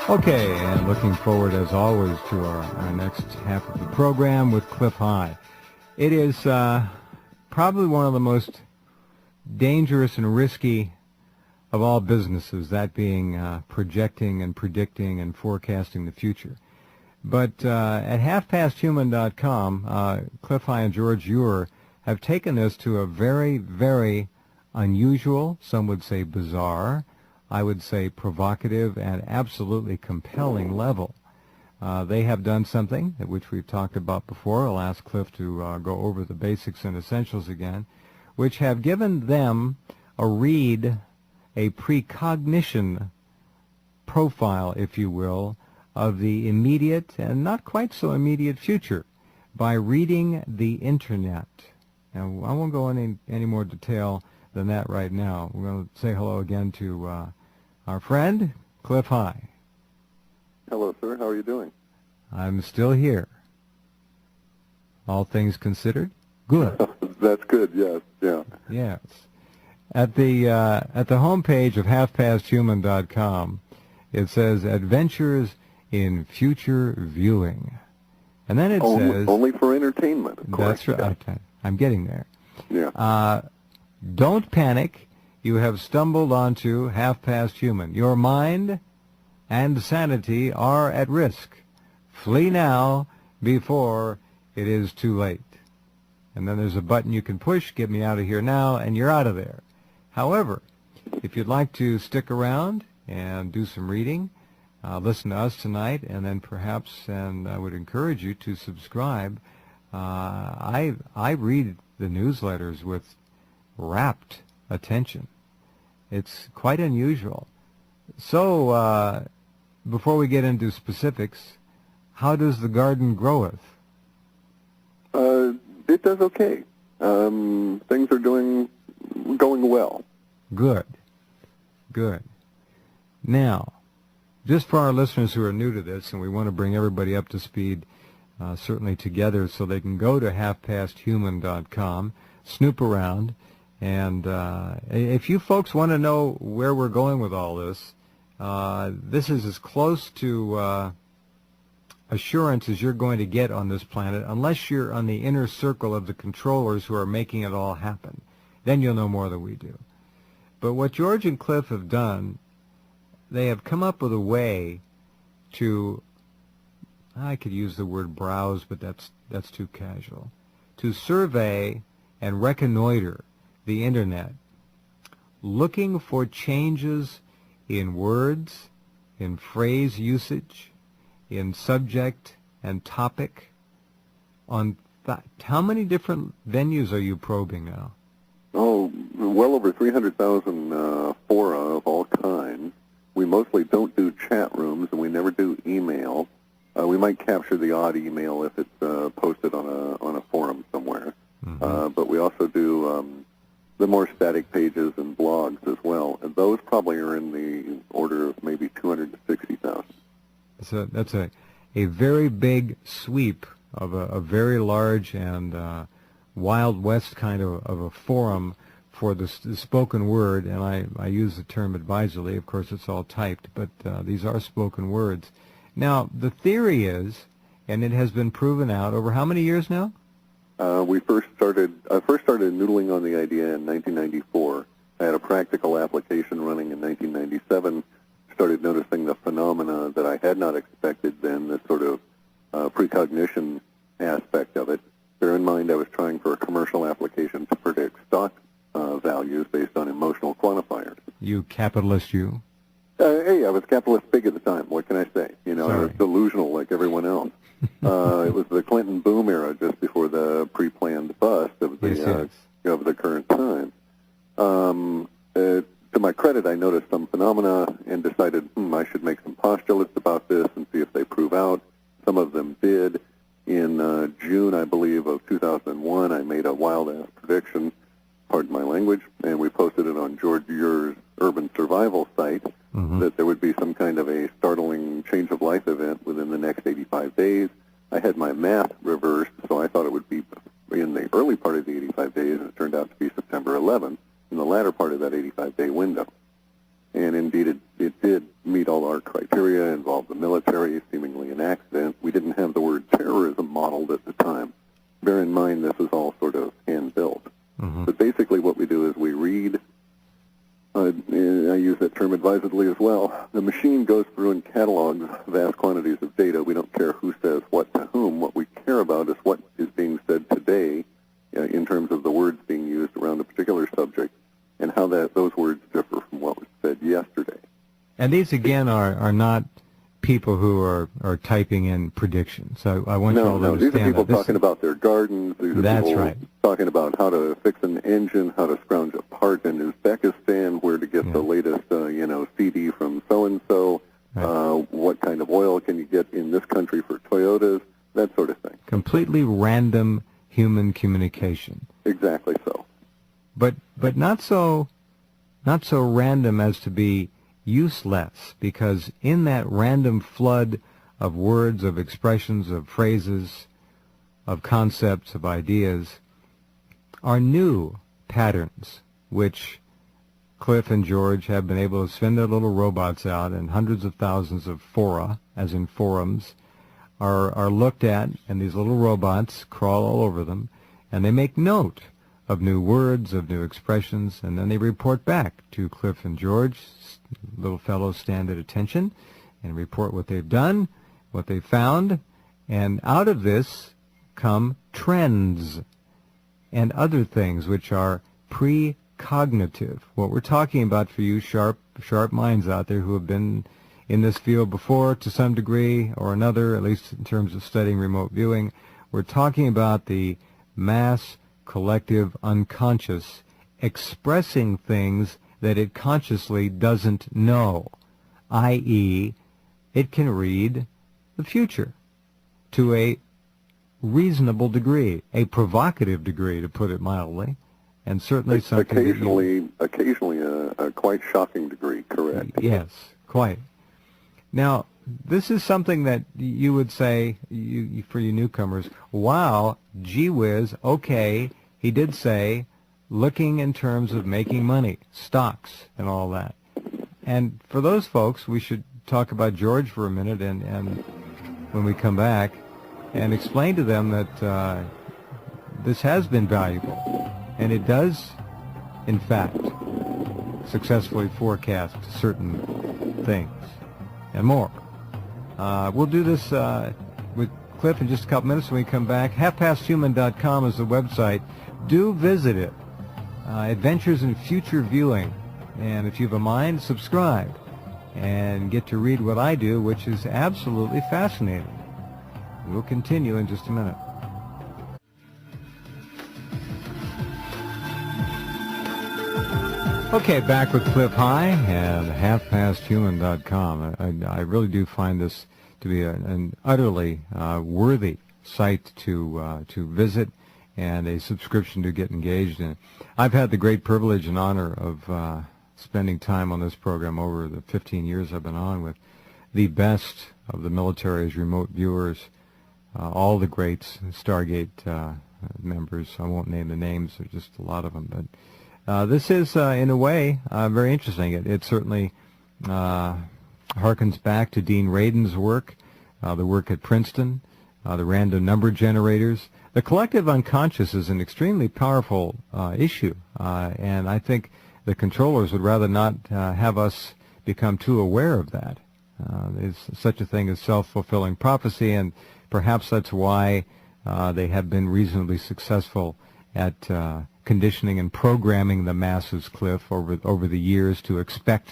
Okay, and looking forward, as always, to our next half of the program with Clif High. It is probably one of the most dangerous and risky of all businesses, that being projecting and predicting and forecasting the future. But at halfpasthuman.com, Clif High and George Ewer have taken this to a very, very unusual, some would say bizarre, I would say provocative and absolutely compelling level. They have done something which we've talked about before. I'll ask Clif to go over the basics and essentials again, which have given them a precognition profile, if you will, of the immediate and not quite so immediate future by reading the Internet. Now, I won't go into any more detail than that right now. We're going to say hello again to our friend, Clif High. Hello, sir. How are you doing? I'm still here. All things considered, good. That's good. Yes. Yeah. Yes. At the homepage of halfpasthuman.com, it says Adventures in Future Viewing, and then it says only for entertainment. Of course. That's right. Yeah. I'm getting there. Yeah. Don't panic. You have stumbled onto Half Past Human. Your mind and sanity are at risk. Flee now before it is too late. And then there's a button you can push, get me out of here now, and you're out of there. However, if you'd like to stick around and do some reading, listen to us tonight, and then perhaps, and I would encourage you to subscribe. I read the newsletters with rapt attention. It's quite unusual. So, before we get into specifics, how does the garden groweth? It does okay. Things are going well. Good. Good. Now, just for our listeners who are new to this, and we want to bring everybody up to speed, certainly together, so they can go to halfpasthuman.com, snoop around, and if you folks want to know where we're going with all this, this is as close to assurance as you're going to get on this planet, unless you're on the inner circle of the controllers who are making it all happen. Then you'll know more than we do. But what George and Clif have done, they have come up with a way to, I could use the word browse, but that's too casual, to survey and reconnoiter the Internet, looking for changes in words, in phrase usage, in subject and topic. On how many different venues are you probing now? Oh, well over 300,000 fora of all kinds. We mostly don't do chat rooms, and we never do email. We might capture the odd email if it's posted on a forum somewhere. Mm-hmm. But we also do the more static pages and blogs as well, and those probably are in the order of maybe 260,000. So that's a very big sweep of a very large and Wild West kind of a forum for the spoken word, and I use the term advisedly. Of course, it's all typed, but these are spoken words. Now, the theory is, and it has been proven out over how many years now? I first started noodling on the idea in 1994. I had a practical application running in 1997. Started noticing the phenomena that I had not expected then, this sort of precognition aspect of it. Bear in mind, I was trying for a commercial application to predict stock values based on emotional quantifiers. You capitalist, you? Hey, I was capitalist big at the time. What can I say? You know, Sorry. I was delusional like everyone else. It was the Clinton boom era, just before the pre-planned bust of the of the current time. To my credit, I noticed some phenomena and decided I should make some postulates about this and see if they prove out. Some of them did. In June, I believe, of 2001, I made a wild-ass prediction, pardon my language, and we posted it on George Ewer's Urban Survival site, that there would be some kind of a startling change-of-life event within the next 85 days. I had my math reversed, so I thought it would be in the early part of the 85 days, and it turned out to be September 11th, in the latter part of that 85-day window. And indeed, it did meet all our criteria, involved the military, seemingly an accident. We didn't have the word terrorism modeled at the time. Bear in mind, this is all sort of hand-built. Mm-hmm. But basically what we do is we read, I use that term advisedly as well, the machine goes through and catalogs vast quantities of data. We don't care who says what to whom. What we care about is what is being said today in terms of the words being used around a particular subject and how those words differ from what was said yesterday. And these, again, are not people who are typing in predictions. So I want you all to No, understand these are people that. talking about their gardens. These are That's people right. talking about how to fix an engine, how to scrounge a part in Uzbekistan, where to get the latest, CD from so-and-so, Right. what kind of oil can you get in this country for Toyotas, that sort of thing. Completely random human communication. Exactly so. But not so random as to be useless, because in that random flood of words, of expressions, of phrases, of concepts, of ideas, are new patterns which Clif and George have been able to send their little robots out, and hundreds of thousands of fora, as in forums, are looked at, and these little robots crawl all over them, and they make note of new words, of new expressions, and then they report back to Clif and George. Little fellows stand at attention and report what they've done, what they've found, and out of this come trends and other things which are precognitive. What we're talking about for you sharp minds out there who have been in this field before to some degree or another, at least in terms of studying remote viewing, we're talking about the mass collective unconscious expressing things that it consciously doesn't know, i.e., it can read the future to a reasonable degree, a provocative degree, to put it mildly, and certainly something occasionally a quite shocking degree, correct? Yes, quite. Now, this is something that you would say, for you newcomers, wow, gee whiz, okay, he did say, looking in terms of making money, stocks, and all that. And for those folks, we should talk about George for a minute, and when we come back, and explain to them that this has been valuable, and it does, in fact, successfully forecast certain things and more. We'll do this with Clif in just a couple minutes when we come back. halfpasthuman.com is the website. Do visit it. Adventures in Future Viewing. And if you have a mind, subscribe and get to read what I do, which is absolutely fascinating. We'll continue in just a minute. Okay, back with Clif High and halfpasthuman.com. I really do find this to be an utterly worthy site to visit and a subscription to get engaged in. I've had the great privilege and honor of spending time on this program over the 15 years I've been on with the best of the military's remote viewers, all the greats, Stargate members. I won't name the names, there's just a lot of them, but this is, in a way, very interesting. It certainly harkens back to Dean Radin's work, the work at Princeton, the random number generators. The collective unconscious is an extremely powerful issue, and I think the controllers would rather not have us become too aware of that. There's such a thing as self-fulfilling prophecy, and perhaps that's why they have been reasonably successful at conditioning and programming the masses, Clif, over the years to expect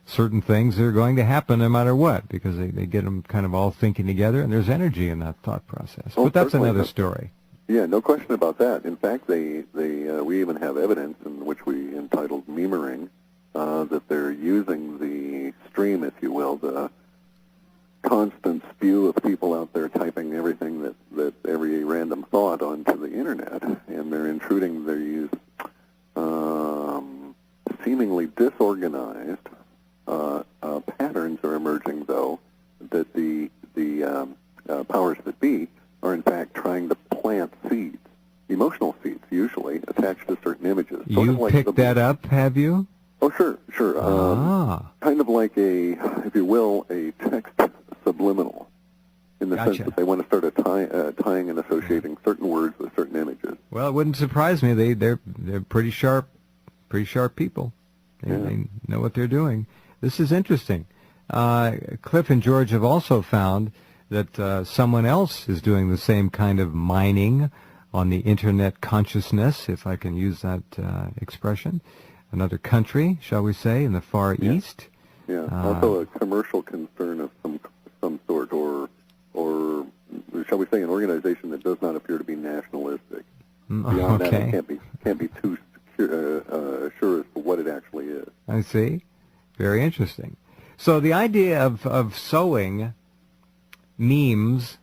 certain things that are going to happen no matter what, because they get them kind of all thinking together, and there's energy in that thought process. Oh, but that's certainly. another story. Yeah, no question about that. In fact, we even have evidence in which we entitled memering that they're using the stream, if you will, the constant spew of people out there typing everything that every random thought onto the internet, and they're intruding these seemingly disorganized patterns are emerging, though, that the powers that be are in fact trying to plant seeds, emotional seeds usually, attached to certain images. You picked that up, have you? Oh, sure. Kind of like if you will, a text subliminal, in the sense that they want to start tying and associating certain words with certain images. Well, it wouldn't surprise me. They're pretty sharp people. They know what they're doing. This is interesting. Clif and George have also found that someone else is doing the same kind of mining on the internet consciousness, if I can use that expression. Another country, shall we say, in the Far East. Yeah, also a commercial concern of some sort, or shall we say, an organization that does not appear to be nationalistic. Beyond that, I can't be too sure as to what it actually is. I see. Very interesting. So the idea of sowing memes, is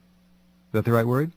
that the right word?